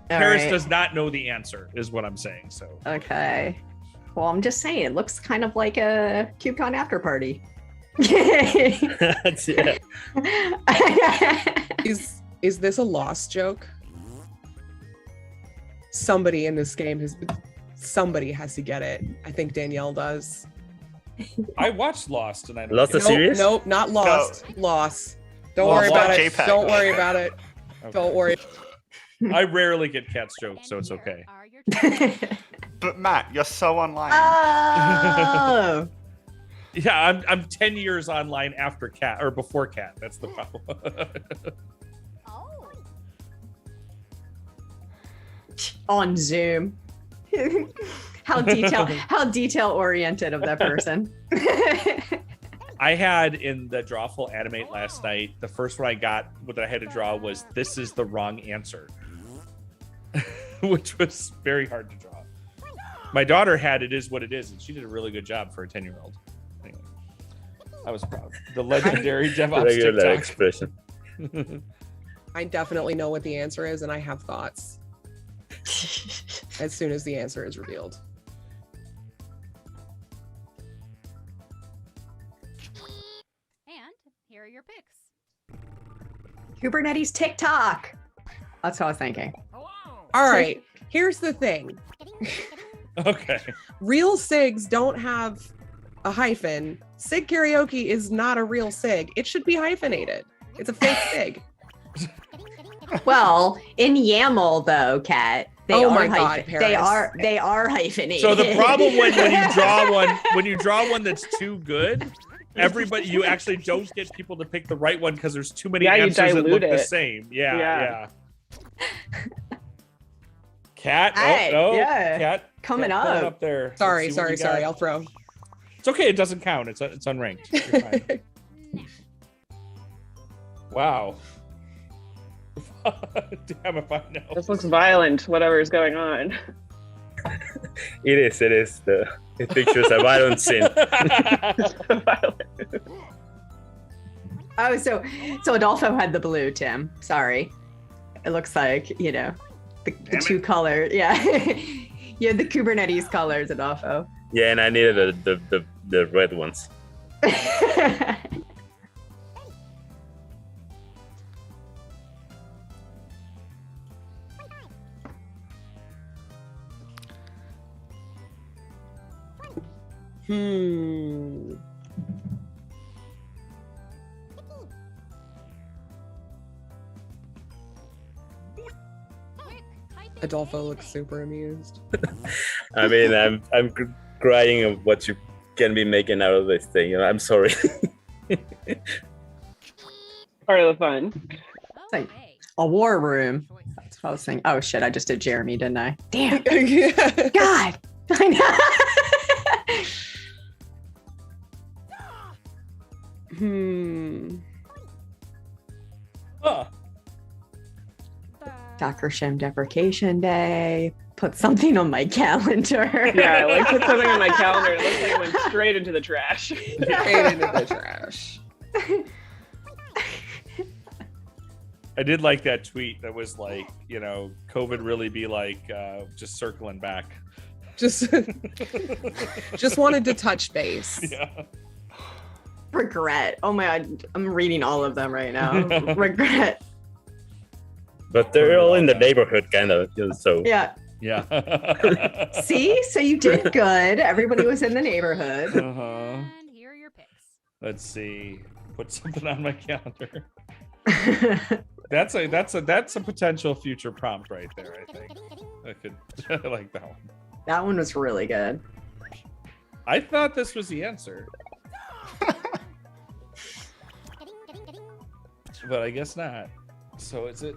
Paris does not know the answer, is what I'm saying. So okay. Well, I'm just saying it looks kind of like a KubeCon after party. Is this a lost joke? Somebody in this game has to get it. I think Danielle does. I watched Lost and I don't Lost the series? Nope, not Lost. No. Lost. Don't worry about it. JPEG. Don't worry about it. Okay. Don't worry. I rarely get Cat's jokes, so it's okay. But Matt, you're so online. Oh. Yeah, I'm 10 years online after Cat or before Cat. That's the problem. On Zoom. How detail oriented of that person. I had in the Drawful Animate last night, the first one I got that I had to draw was "This is the wrong answer," which was very hard to draw. My daughter had "It is what it is," and she did a really good job for a 10-year-old. Anyway, I was proud. The legendary DevOps TikTok expression. I definitely know what the answer is, and I have thoughts as soon as the answer is revealed. And here are your picks. Kubernetes TikTok. That's what I was thinking. All right. Here's the thing. Okay. Real SIGs don't have a hyphen. SIG karaoke is not a real SIG. It should be hyphenated. It's a fake SIG. Well, in YAML though, Kat, they are hyphenated. So the problem when you draw one that's too good, you actually don't get people to pick the right one because there's too many answers that look the same. Yeah. Cat, Cat coming up there. Sorry. I'll throw. It's okay. It doesn't count. It's unranked. You're fine. Wow. Damn if I know. This looks violent, whatever's going on. It is. It pictures a violent scene. Oh, so Adolfo had the blue, Tim. Sorry. It looks like, the two colors. Yeah. You had the Kubernetes colors, Adolfo. Yeah, and I needed the red ones. Adolfo looks super amused. I mean, I'm crying of what you can be making out of this thing. I'm sorry. Part of the fun. It's like a war room. That's what I was saying. Oh shit! I just did Jeremy, didn't I? Damn. God. I know. Docker Shim Deprecation Day. put something on my calendar. Yeah, like put something on my calendar. It looks like it went straight into the trash. Straight into the trash. I did like that tweet that was like, COVID really be like just circling back. Just wanted to touch base. Yeah. Regret. Oh my God, I'm reading all of them right now. Regret. But they're all in the neighborhood, kind of. So Yeah. Yeah. See? So you did good. Everybody was in the neighborhood. Uh-huh. And here are your picks. Let's see. Put something on my calendar. That's a potential future prompt right there, I think. I like that one. That one was really good. I thought this was the answer. But I guess not. So is it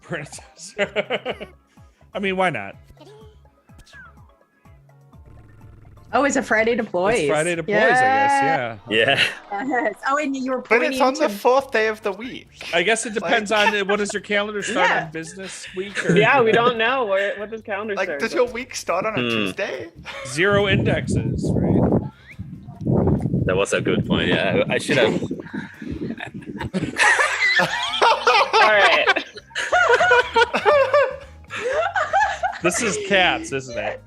Princess? I mean, why not? Oh, it's a Friday Deploys. It's Friday Deploys, I guess. Yeah. yeah. Yes. Oh, and you were But pointing it's on to... the 4th day of the week. I guess it depends on what does your calendar start Yeah. on business week? Or, Yeah, we don't know what this calendar Like, says. does your week start on a Tuesday? 0 indexes, right? That was a good point. Yeah, I should have. All right. This is cats, isn't it?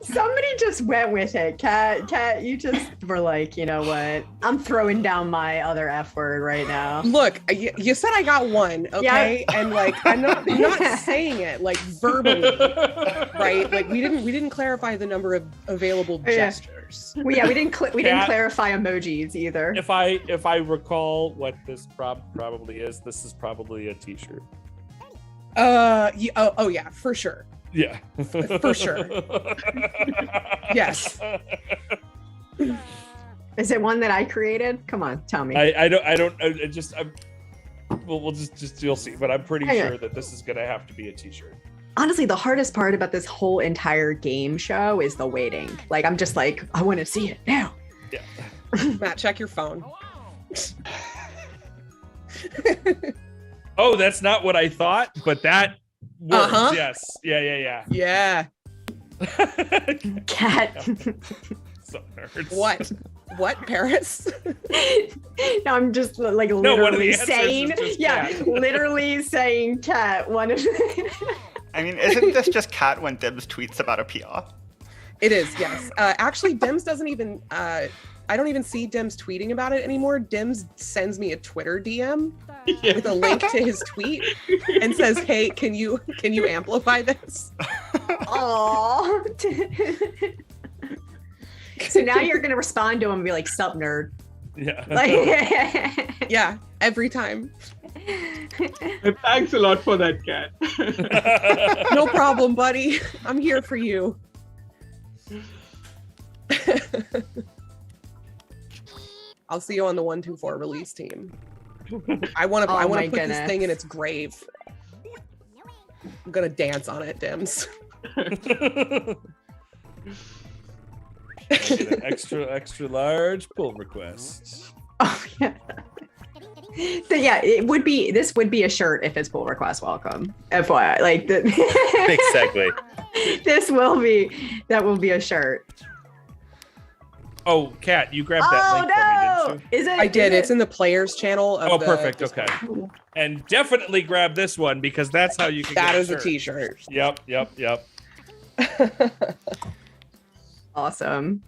Somebody just went with it. Kat, you just were like, you know what? I'm throwing down my other F word right now. Look, you said I got one, okay? Yeah. And like I'm not saying it like verbally, right? Like we didn't clarify the number of available gestures. We didn't clarify emojis either. If I recall what this probably is, this is probably a t-shirt. Oh yeah, for sure. Yeah. For sure. Yes. Is it one that I created? Come on, tell me. We'll just you'll see, but I'm pretty sure that this is gonna have to be a t-shirt. Honestly, the hardest part about this whole entire game show is the waiting. Like, I'm just like, I want to see it now. Yeah. Matt, check your phone. Oh, that's not what I thought, but that works. Yes. Yeah. Yeah. Cat. So nerds. What, Paris? No, I'm just like literally saying, literally saying cat. One of I mean, isn't this just Cat when Dibs tweets about a PR? It is, yes. Actually, Dims doesn't even. I don't even see Dims tweeting about it anymore. Dims sends me a Twitter DM with a link to his tweet and says, "Hey, can you amplify this?" Aww. So now you're gonna respond to him and be like, "Sup, nerd." Yeah. Like, yeah, every time. Thanks a lot for that, Cat. No problem, buddy. I'm here for you. I'll see you on the 124 release team. I want to put this thing in its grave. I'm gonna dance on it, Dims. extra large pull request. Oh yeah. So yeah, this would be a shirt if it's pull request welcome. FYI, like Exactly. That will be a shirt. Oh, Kat, you grabbed that link from me, didn't you? Is it? I did. It's in the players channel. Of perfect. Okay. And definitely grab this one because that's how you can That get is a t-shirt. Yep. Awesome.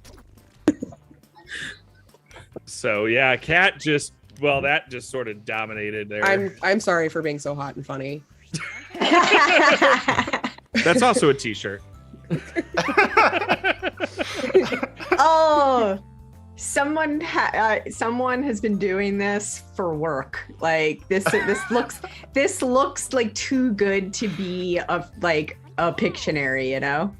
So yeah, Kat that just sort of dominated there. I'm sorry for being so hot and funny. That's also a t-shirt. Oh, someone has been doing this for work. Like this looks like too good to be a Pictionary, you know?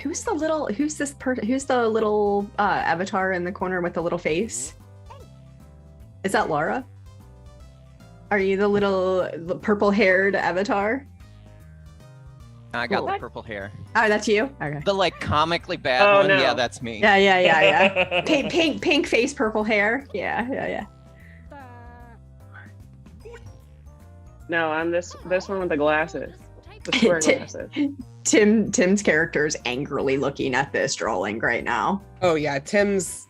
Who's the little avatar in the corner with the little face? Is that Laura? Are you the purple-haired avatar? I got Cool. the purple hair. Oh, that's you? Okay. The like comically bad Oh, one. no. Yeah, that's me. Yeah. Pink face, purple hair. Yeah. No, I'm this one with the glasses. The square glasses. Tim's character is angrily looking at this drawing right now. Oh yeah, Tim's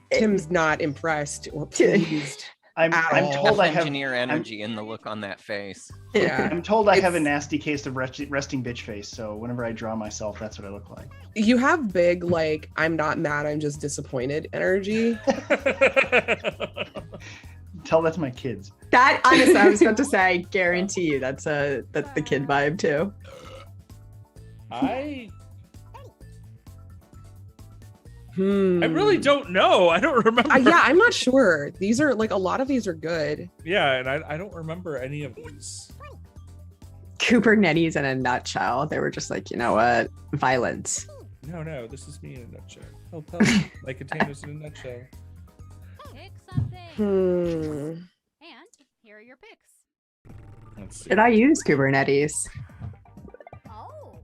not impressed or pleased. I'm told I have engineer energy in the look on that face. Yeah. I'm told I have a nasty case of resting bitch face. So whenever I draw myself, that's what I look like. You have big, like, I'm not mad, I'm just disappointed energy. Tell that to my kids. That honestly, I was about to say, I guarantee you that's the kid vibe too. I really don't know. I don't remember. Yeah, I'm not sure. These are like a lot of these are good. Yeah, and I don't remember any of these. Kubernetes in a nutshell. They were just like, you know what? Violence. No, this is me in a nutshell. Help. Like containers in a nutshell. Pick something. Hmm. And here are your picks. Let's see. Did I use Kubernetes? Oh.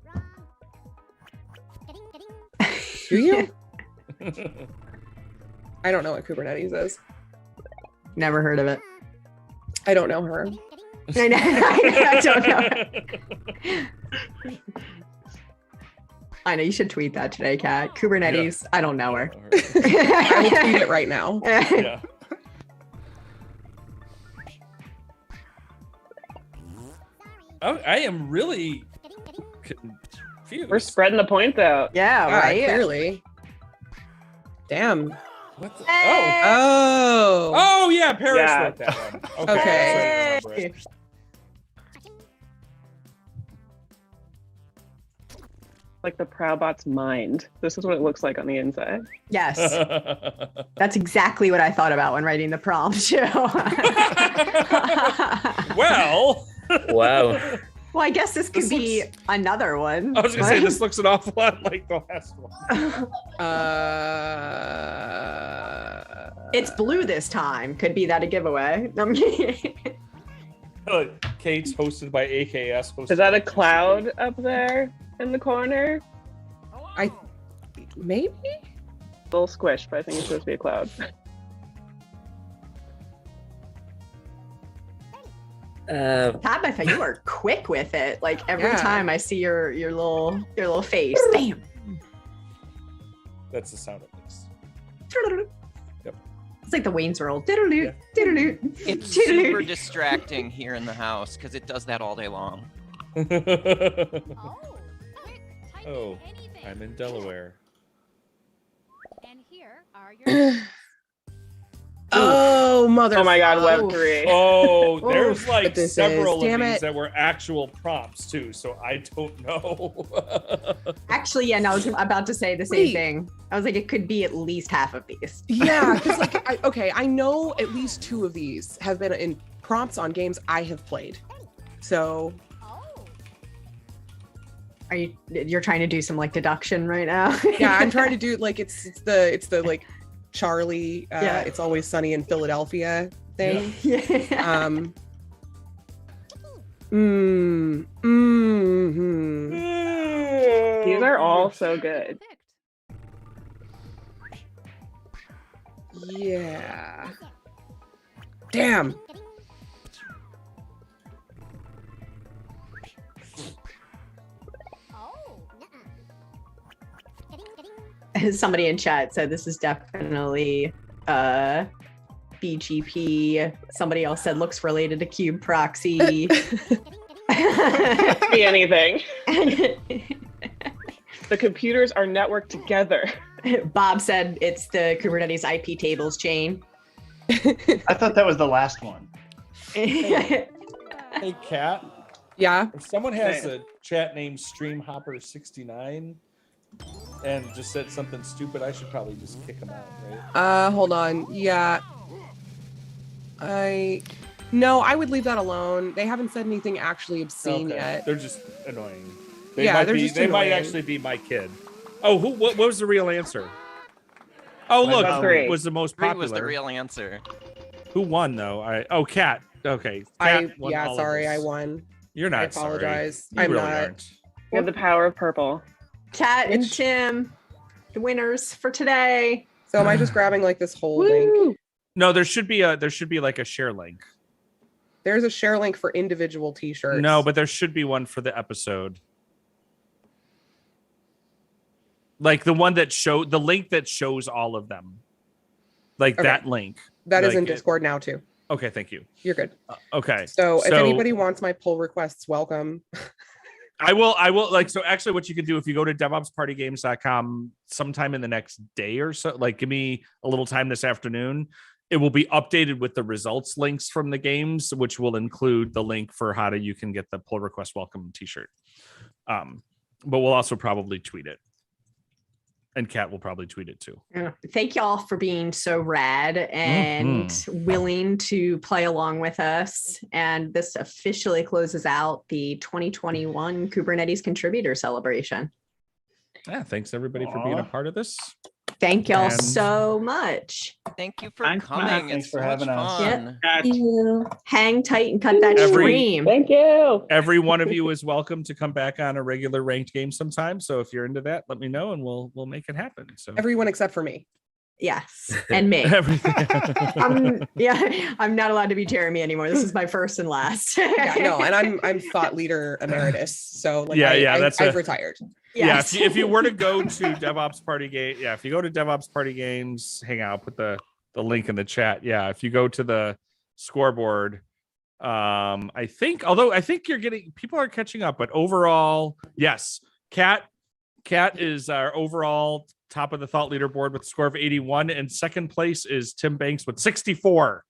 Do you? I don't know what Kubernetes is. Never heard of it. I don't know her. I don't know. I know you should tweet that today, Kat. Kubernetes. Yeah. I don't know her. I will tweet it right now. Yeah. Oh, I am really confused. We're spreading the points out. Yeah, right. Clearly. Damn. What the? Oh, yeah, Paris Yeah. wrote that one. Okay. So I remember it. Like the Prowbot's mind. This is what it looks like on the inside. Yes. That's exactly what I thought about when writing the prompt, too. Well. Wow. Well, I guess this could be another one. I was going to say, this looks an awful lot like the last one. It's blue this time. Could be that a giveaway. Kate's hosted by AKS. Is that a cloud up there in the corner? Maybe? A little squished, but I think it's supposed to be a cloud. Tabitha, you are quick with it. Like every time I see your little face. Bam. That's the sound of this. Yep. It's like the Wayne's World. Diddle-doot, diddle-doot, It's diddle-doot. super distracting here in the house because it does that all day long. Oh. Quick, type Oh, in anything. I'm in Delaware. And here are your picks. Oh, mother. Oh my god, Web3. Oh, there's like But this several is- damn of these it. that were actual prompts too, so I don't know. Actually, yeah, no, I was about to say the same thing. I was like, it could be at least half of these. Yeah, because like, I know at least 2 of these have been in prompts on games I have played. So Oh. You're trying to do some like deduction right now? yeah, I'm trying to do like it's the like Charlie, Yeah. It's Always Sunny in Philadelphia thing. Yeah. These are all so good. Yeah. Damn. Somebody in chat said this is definitely BGP. Somebody else said looks related to Cube Proxy. Be anything. The computers are networked together. Bob said it's the Kubernetes IP tables chain. I thought that was the last one. Hey, Kat. Yeah. If someone has a chat name StreamHopper69 and just said something stupid, I should probably just kick them out, right? Hold on. Yeah. No, I would leave that alone. They haven't said anything actually obscene yet. They're just annoying. They might actually be my kid. Oh, what was the real answer? Oh, look, Three. was the most 3 popular. was the real answer. Who won though? Kat. Okay. Kat won all of Sorry, this. I won. You're I not sorry. apologize. You I'm really not. aren't. We have the power of purple. Kat and Tim, the winners for today. So am I just grabbing like this whole link? No, there should be like a share link. There's a share link for individual t-shirts. No, but there should be one for the episode. Like the one that the link that shows all of them. Like that link. That is in Discord now too. Okay, thank you. You're good. Okay. So if anybody wants my pull requests, welcome. I will so actually what you can do if you go to DevOpsPartyGames.com sometime in the next day or so, like give me a little time this afternoon. It will be updated with the results links from the games, which will include the link for how you can get the pull request welcome t-shirt. But we'll also probably tweet it. And Kat will probably tweet it too. Thank y'all for being so rad and willing to play along with us. And this officially closes out the 2021 Kubernetes Contributor Celebration. Yeah, thanks everybody for being a part of this. Thank y'all so much. Thank you for coming. Thanks it's for so having much us. fun. Thank you. Hang tight and cut that stream. Thank you. Every one of you is welcome to come back on a regular ranked game sometime. So if you're into that, let me know and we'll make it happen. So Everyone except for me. Yes, and me. Everything. I'm not allowed to be Jeremy anymore. This is my first and last. And I'm thought leader emeritus. So like I've retired. Yes. Yeah, if you were to go to DevOps Party Game, if you go to DevOps Party Games, hang out, put the link in the chat. Yeah, if you go to the scoreboard, I think people are catching up, but overall, yes, Kat is our overall top of the thought leaderboard with a score of 81, and second place is Tim Banks with 64.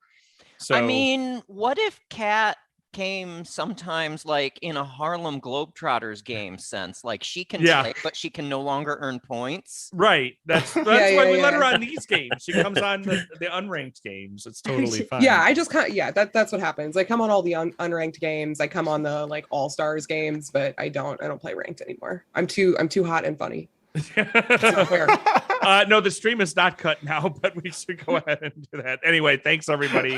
So I mean, what if Kat came sometimes like in a Harlem Globetrotters game sense, like she can play, but she can no longer earn points. Right. That's why we let her on these games. She comes on the unranked games. It's totally fine. Yeah, I just that's what happens. I come on all the unranked games. I come on the like all-stars games, but I don't play ranked anymore. I'm too hot and funny. No, the stream is not cut now, but we should go ahead and do that. Anyway, thanks everybody.